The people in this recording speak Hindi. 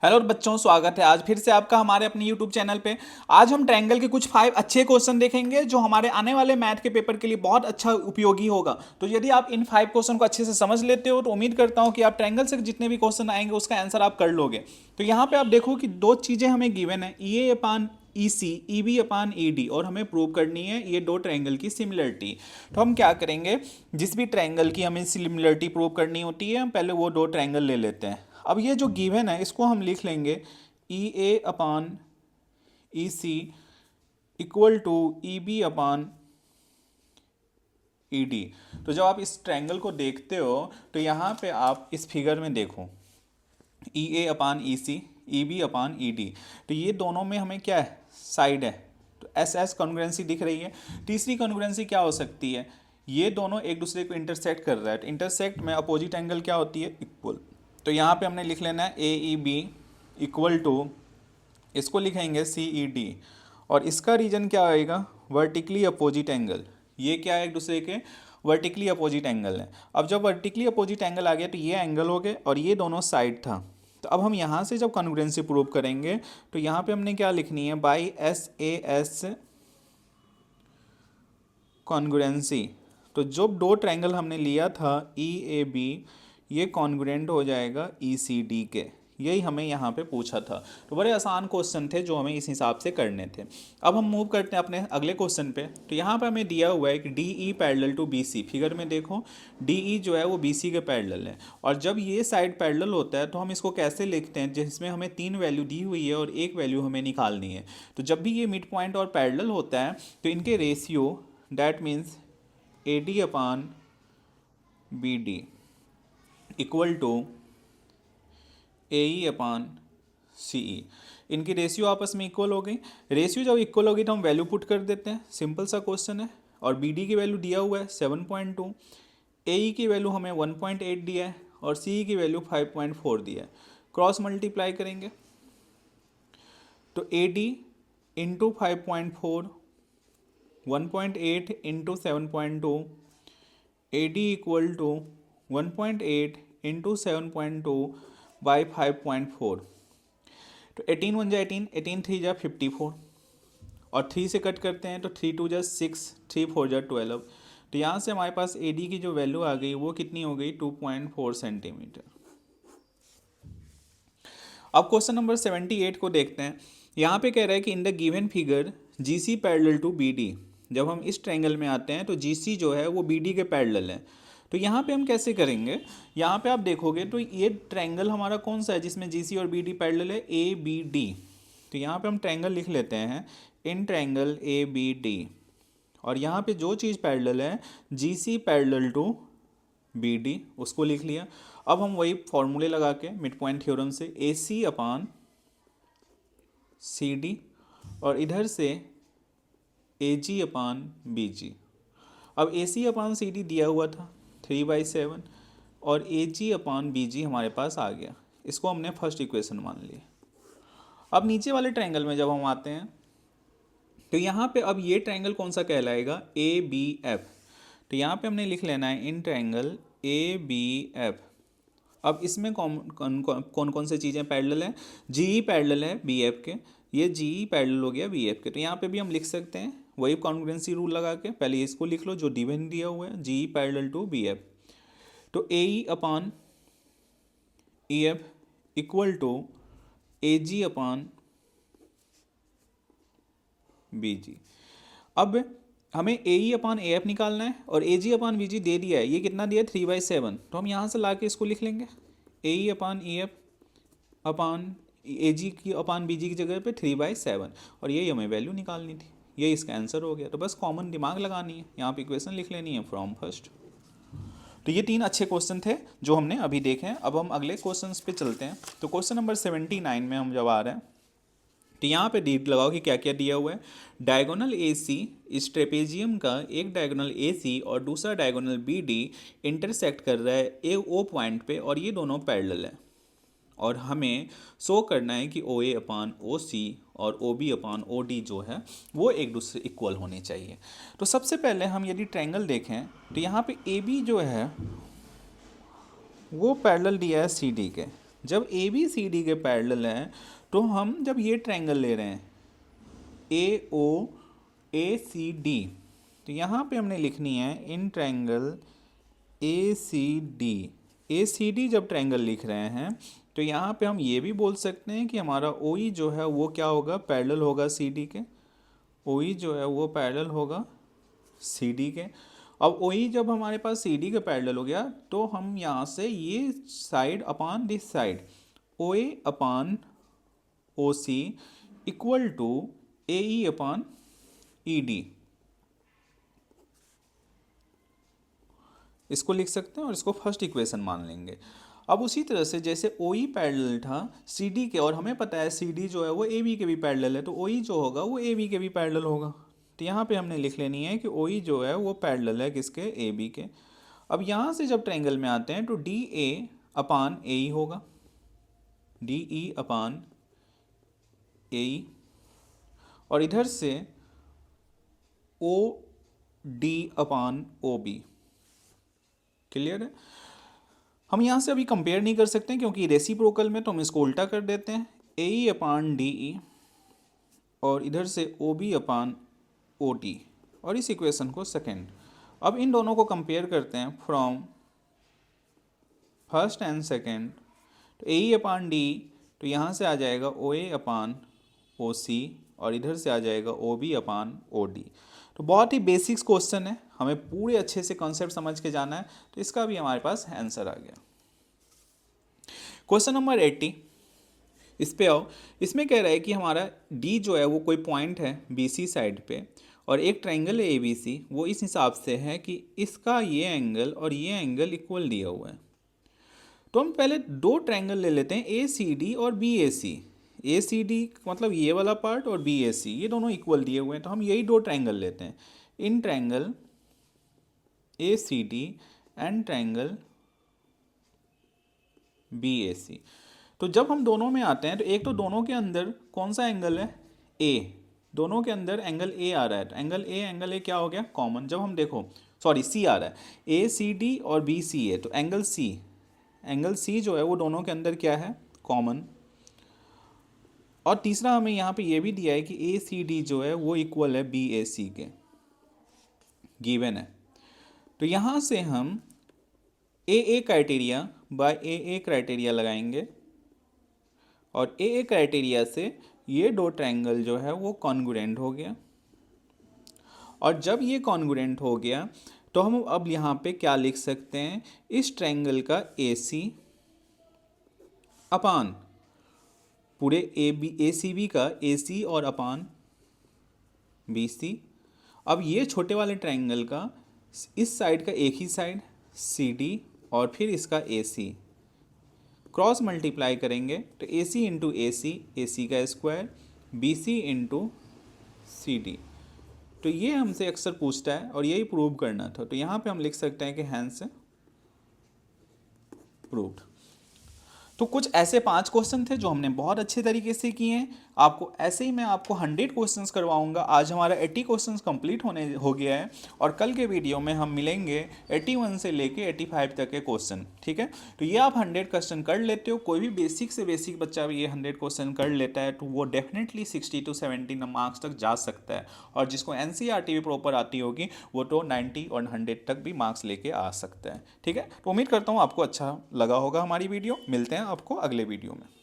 हेलो बच्चों, स्वागत है आज फिर से आपका हमारे अपने यूट्यूब चैनल पे। आज हम ट्रायंगल के कुछ 5 अच्छे क्वेश्चन देखेंगे जो हमारे आने वाले मैथ के पेपर के लिए बहुत अच्छा उपयोगी होगा। तो यदि आप इन 5 क्वेश्चन को अच्छे से समझ लेते हो तो उम्मीद करता हूँ कि आप ट्रायंगल से जितने भी क्वेश्चन आएंगे उसका आंसर आप कर लोगे। तो यहाँ पे आप देखो कि दो चीज़ें हमें गिवन है, ई A upon E C, E B upon E D, और हमें प्रूव करनी है ये दो ट्रायंगल की सिमिलरिटी। तो हम क्या करेंगे, जिस भी ट्रायंगल की हमें सिमिलरिटी प्रूव करनी होती है हम पहले वो दो ट्रायंगल ले लेते हैं। अब ये जो गिवन है इसको हम लिख लेंगे E A upon E C equal to E B upon E D. तो जब आप इस ट्रायंगल को देखते हो तो यहाँ पे आप इस फिगर में देखो, ई A upon E C, E B upon E D, तो ये दोनों में हमें क्या है, साइड है। तो एस एस कॉन्ग्रुएंसी दिख रही है। तीसरी कॉन्ग्रुएंसी क्या हो सकती है, ये दोनों एक दूसरे को इंटरसेक्ट कर रहा है। तो इंटरसेक्ट में अपोजिट एंगल क्या होती है, इक्वल। तो यहाँ पे हमने लिख लेना है ए ई बी इक्वल टू, इसको लिखेंगे सी ई डी, और इसका रीजन क्या आएगा, वर्टिकली अपोजिट एंगल। ये क्या है, एक दूसरे के वर्टिकली अपोजिट एंगल है। अब जब वर्टिकली अपोजिट एंगल आ गया तो ये एंगल हो गए और ये दोनों साइड था। तो अब हम यहाँ से जब कॉन्ग्रुएंसी प्रूव करेंगे तो यहाँ पे हमने क्या लिखनी है, by S A S congruency. तो जो दो ट्रायंगल हमने लिया था ई ए बी, ये कॉन्ग्रुएंट हो जाएगा ई सी डी के। यही हमें यहाँ पे पूछा था। तो बड़े आसान क्वेश्चन थे जो हमें इस हिसाब से करने थे। अब हम मूव करते हैं अपने अगले क्वेश्चन पे। तो यहाँ पे हमें दिया हुआ है कि D E parallel to B C. Figure में देखो डी ई जो है वो बी सी के पैरेलल है, और जब ये साइड पैरेलल होता है तो हम इसको कैसे लिखते हैं, जिसमें हमें 3 वैल्यू दी हुई है और एक वैल्यू हमें निकालनी है। तो जब भी ये मिड पॉइंट और पैरेलल होता है तो इनके ratio, that means A D upon B D equal to A E upon C E, इनकी रेशियो आपस में इक्वल हो गई। रेशियो जब इक्वल होगी तो हम वैल्यू पुट कर देते हैं, सिंपल सा क्वेश्चन है। और बी डी की वैल्यू दिया हुआ है 7.2, ए ई की वैल्यू हमें 1.8 दिया है और सी ई की वैल्यू 5.4 दिया है। क्रॉस मल्टीप्लाई करेंगे तो A D into 5.4, 1.8 into 7.2, A D equal to 1.8 into 7.2 by 5.4। तो 18 1 जा 18, 18 3 जा 54, और 3 से कट करते हैं तो 3 2 जा 6, 3 4 जा 12। तो यहाँ से हमारे पास ए डी की जो वैल्यू आ गई वो कितनी हो गई, 2.4 सेंटीमीटर। अब क्वेश्चन नंबर 78 को देखते हैं। यहाँ पे कह रहा है कि in the given figure G C parallel to B D. जब हम इस ट्रायंगल में आते हैं तो जी सी जो है वो बी डी के पैरेलल है। तो यहाँ पे हम कैसे करेंगे, यहाँ पे आप देखोगे तो ये ट्रायंगल हमारा कौन सा है जिसमें जी सी और बी डी पैरेलल है, ए बी डी। तो यहाँ पे हम ट्रायंगल लिख लेते हैं, in triangle A B D, और यहाँ पे जो चीज़ पैरेलल है G C parallel to B D, उसको लिख लिया। अब हम वही फॉर्मूले लगा के मिड पॉइंट थ्योरम से ए सी अपान सी डी, और इधर से ए जी अपान बी जी। अब ए सी अपान सी डी दिया हुआ था 3/7, और ए जी अपान बी जी हमारे पास आ गया। इसको हमने फर्स्ट इक्वेशन मान लिया। अब नीचे वाले ट्रायंगल में जब हम आते हैं तो यहाँ पे अब ये ट्रायंगल कौन सा कहलाएगा, ए बी एफ। तो यहाँ पे हमने लिख लेना है in triangle A B F. अब इसमें कौन कौन से चीज़ें पैरेलल हैं, जी ई पैरेलल है बी एफ के, ये जी ई पैरेलल हो गया बी एफ के। तो यहाँ पे भी हम लिख सकते हैं वही कॉन्ग्रुएंसी रूल लगा के, पहले इसको लिख लो जो डिवन दिया हुआ है, G E parallel to B F. तो A E upon E F equal to A G upon B G. अब हमें ए ई अपान ए एफ निकालना है और ए जी अपान बी जी दे दिया है, ये कितना दिया है 3/7। तो हम यहाँ से ला के इसको लिख लेंगे, ए ई अपान ई एफ अपान ए जी की अपान बी जी की जगह पे 3/7, और यही हमें वैल्यू निकालनी थी। ये इसका आंसर हो गया। तो बस कॉमन दिमाग लगानी है, यहाँ पे इक्वेशन लिख लेनी है फ्रॉम फर्स्ट। तो ये 3 अच्छे क्वेश्चन थे जो हमने अभी देखे हैं। अब हम अगले क्वेश्चन पे चलते हैं। तो क्वेश्चन नंबर 79 में हम जब आ रहे हैं तो यहाँ पे डीप लगाओ कि क्या क्या दिया हुआ है। डायगोनल ए सी, इस ट्रेपेजियम का एक डायगोनल ए सी और दूसरा डायगोनल बी डी इंटरसेक्ट कर रहा है ए ओ पॉइंट पे, और ये दोनों पैरेलल है। और हमें शो करना है कि ओ ए अपान ओ सी और ओ बी अपान ओ डी जो है वो एक दूसरे इक्वल होने चाहिए। तो सबसे पहले हम यदि ट्रायंगल देखें तो यहाँ पे ए बी जो है वो पैरेलल दिया है सी डी के, जब ए बी सी डी के पैरेलल हैं तो हम जब ये ट्रायंगल ले रहे हैं ए ओ ए सी डी, तो यहाँ पे हमने लिखनी है in triangle A C D जब ट्रायंगल लिख रहे हैं तो यहाँ पे हम ये भी बोल सकते हैं कि हमारा ओ ई जो है वो क्या होगा, पैरेलल होगा सी डी के। ओ ई जो है वो पैरेलल होगा सी डी के। अब ओ ई जब हमारे पास सी डी के पैरेलल हो गया तो हम यहाँ से ये side upon this side O A upon O C equal to A E upon E D, इसको लिख सकते हैं और इसको फर्स्ट इक्वेशन मान लेंगे। अब उसी तरह से जैसे ओ ई पैरेलल था सी डी के, और हमें पता है सी डी जो है वो ए बी के भी पैरेलल है, तो ओ ई जो होगा वो ए बी के भी पैरेलल होगा। तो यहाँ पे हमने लिख लेनी है कि ओ ई जो है वो पैरेलल है किसके, ए बी के। अब यहाँ से जब ट्रायंगल में आते हैं तो डी ए अपान ए ई होगा, डी ई अपान ए ई, और इधर से ओ डी अपान ओ बी। क्लियर है। हम यहाँ से अभी कंपेयर नहीं कर सकते क्योंकि रेसिप्रोकल में, तो हम इसको उल्टा कर देते हैं, ए ई अपान डी ई और इधर से ओ बी अपान ओ टी, और इस इक्वेशन को सेकेंड। अब इन दोनों को कंपेयर करते हैं फ्रॉम फर्स्ट एंड सेकेंड, तो ए ई अपान डी, तो यहाँ से आ जाएगा ओ ए अपान ओ सी और इधर से आ जाएगा ओ बी अपान ओ डी। तो बहुत ही बेसिक्स क्वेश्चन है, हमें पूरे अच्छे से कॉन्सेप्ट समझ के जाना है, तो इसका भी हमारे पास आंसर आ गया। क्वेश्चन नंबर 80, इस पे आओ। इसमें कह रहा है कि हमारा डी जो है वो कोई पॉइंट है बी सी साइड पे, और एक ट्रायंगल है ए बी सी, वो इस हिसाब से है कि इसका ये एंगल और ये एंगल इक्वल दिया हुआ है। तो हम पहले दो ट्रायंगल ले लेते हैं, ए सी डी और B A C. A C D मतलब ये वाला पार्ट और बी ए सी, ये दोनों इक्वल दिए हुए हैं, तो हम यही दो ट्रायंगल लेते हैं, in triangle A C D and triangle B A C. तो जब हम दोनों में आते हैं तो एक तो दोनों के अंदर कौन सा एंगल है, ए, दोनों के अंदर एंगल ए आ रहा है, तो एंगल ए क्या हो गया, कॉमन। जब हम देखो सॉरी सी आ रहा है, ए सी डी और बी सी ए, तो एंगल सी जो है वो दोनों के अंदर क्या है, कॉमन। और तीसरा हमें यहाँ पे ये भी दिया है कि ए सी डी जो है वो इक्वल है बी ए सी के, गिवन है। तो यहाँ से हम ए क्राइटेरिया बाय ए क्राइटेरिया लगाएंगे, और ए क्राइटेरिया से ये दो ट्रायंगल जो है वो कॉन्ग्रुएंट हो गया। और जब ये कॉन्ग्रुएंट हो गया तो हम अब यहाँ पे क्या लिख सकते हैं, इस ट्रायंगल का ए सी अपान पूरे ए सी बी का ए सी और अपान बी सी। अब ये छोटे वाले ट्रायंगल का इस साइड का एक ही साइड सी डी और फिर इसका ए सी क्रॉस मल्टीप्लाई करेंगे, तो ए सी इंटू ए सी का square, B C into C D. तो ये हमसे अक्सर पूछता है और यही प्रूव करना था, तो यहाँ पे हम लिख सकते हैं कि हैंस प्रूव्ड। तो कुछ ऐसे 5 क्वेश्चन थे जो हमने बहुत अच्छे तरीके से किए हैं। आपको ऐसे ही मैं आपको 100 क्वेश्चंस करवाऊंगा। आज हमारा 80 क्वेश्चंस कंप्लीट हो गया है, और कल के वीडियो में हम मिलेंगे 81 से लेके 85 तक के क्वेश्चन, ठीक है। तो ये आप 100 क्वेश्चन कर लेते हो, कोई भी बेसिक से बेसिक बच्चा भी ये 100 क्वेश्चन कर लेता है तो वो डेफिनेटली 60 to 70 मार्क्स तक जा सकता है, और जिसको NCERT भी प्रॉपर आती होगी वो तो 90 और 100 तक भी मार्क्स लेके आ सकता है, ठीक है। तो उम्मीद करता हूँ आपको अच्छा लगा होगा हमारी वीडियो। मिलते हैं आपको अगले वीडियो में।